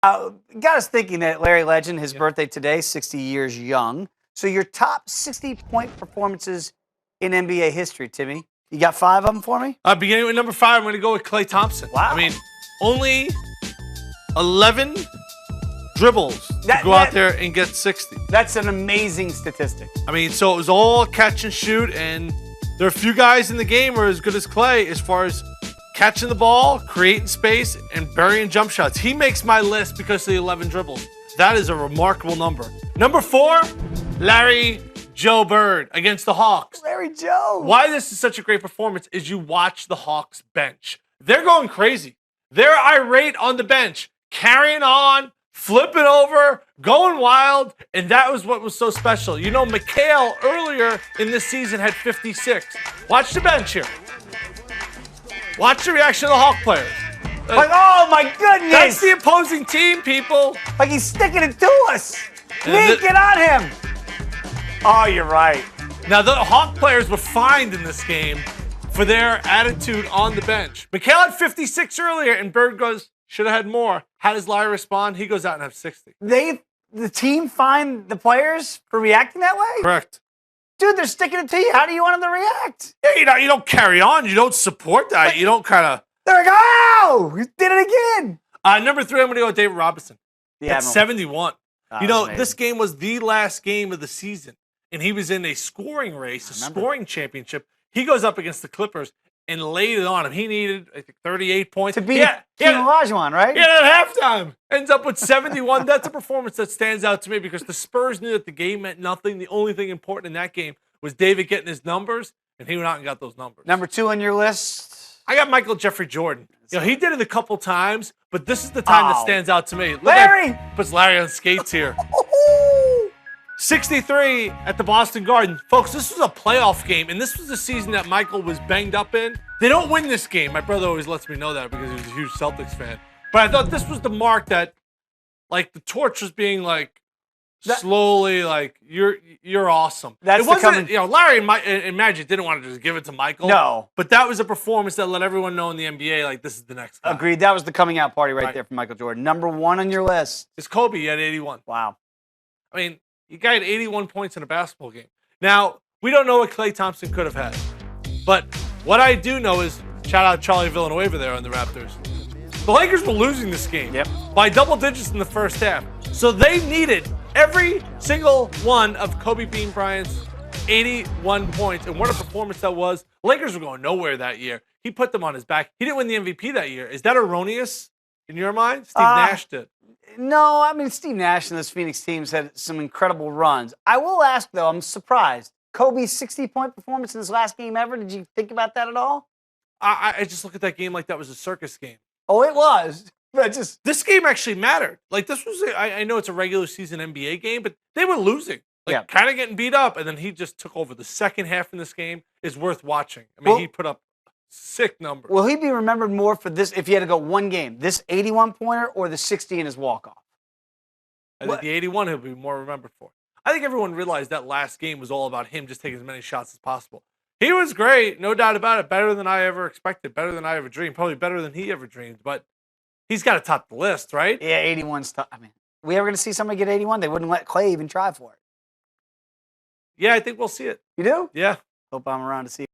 Got us thinking that Larry Legend, his birthday today, 60 years young. So your top 60-point performances in NBA history, Timmy. You got 5 of them for me? Beginning with number 5, I'm going to go with Klay Thompson. Wow. I mean, only 11 dribbles to go out there and get 60. That's an amazing statistic. I mean, so it was all catch and shoot, and there are a few guys in the game who are as good as Klay as far as catching the ball, creating space, and burying jump shots. He makes my list because of the 11 dribbles. That is a remarkable number. Number 4, Larry Joe Bird against the Hawks. Larry Joe. Why this is such a great performance is you watch the Hawks bench. They're going crazy. They're irate on the bench, carrying on, flipping over, going wild, and that was what was so special. You know, McHale earlier in this season had 56. Watch the bench here. Watch the reaction of the Hawk players. Like, oh my goodness! That's the opposing team, people. Like he's sticking it to us. Nick, get on him. Oh, you're right. Now, the Hawk players were fined in this game for their attitude on the bench. McHale had 56 earlier, and Bird goes, should have had more. How does Larry respond? He goes out and has 60. The team fined the players for reacting that way? Correct. Dude, they're sticking it to you. How do you want them to react? Yeah, you don't carry on. You don't support that. You don't kind of... They're like, oh, he did it again. Number 3, I'm going to go with David Robinson. Yeah, at 71. Oh, you know, amazing. this game was the last game of the season, and he was in a scoring race, a scoring championship. He goes up against the Clippers and laid it on him. He needed, I think, 38 points. To beat Olajuwon, right? Yeah, at halftime. Ends up with 71. That's a performance that stands out to me because the Spurs knew that the game meant nothing. The only thing important in that game was David getting his numbers, and he went out and got those numbers. Number 2 on your list? I got Michael Jeffrey Jordan. You know, he did it a couple times, but this is the time that stands out to me. Look, Larry! Puts Larry on skates here. 63 at the Boston Garden. Folks, this was a playoff game, and this was the season that Michael was banged up in. They don't win this game. My brother always lets me know that because he was a huge Celtics fan. But I thought this was the mark that, like, the torch was being, like, slowly, like, you're awesome. That's it wasn't, you know, Larry and Magic didn't want to just give it to Michael. No. But that was a performance that let everyone know in the NBA, like, this is the next guy. Agreed. That was the coming out party right there for Michael Jordan. Number 1 on your list? It's Kobe at 81. Wow. I mean, you guy had 81 points in a basketball game. Now, we don't know what Klay Thompson could have had. But what I do know is, shout out Charlie Villanueva there on the Raptors. The Lakers were losing this game by double digits in the first half. So they needed every single one of Kobe Bean Bryant's 81 points. And what a performance that was. The Lakers were going nowhere that year. He put them on his back. He didn't win the MVP that year. Is that erroneous in your mind? Steve Nash did. No, I mean, Steve Nash and those Phoenix teams had some incredible runs. I will ask, though, I'm surprised. Kobe's 60-point performance in his last game ever, did you think about that at all? I just look at that game like that was a circus game. Oh, it was. But this game actually mattered. Like, this was, I know it's a regular season NBA game, but they were losing. Like, kind of getting beat up, and then he just took over. The second half in this game is worth watching. I mean, he put up sick numbers. Will he be remembered more for this, if you had to go one game, this 81-pointer or the 60 in his walk-off? I think the 81 he'll be more remembered for. I think everyone realized that last game was all about him just taking as many shots as possible. He was great, no doubt about it. Better than I ever expected, better than I ever dreamed, probably better than he ever dreamed. But he's got to top the list, right? Yeah, 81's tough. I mean, we ever going to see somebody get 81? They wouldn't let Klay even try for it. Yeah, I think we'll see it. You do? Yeah. Hope I'm around to see it.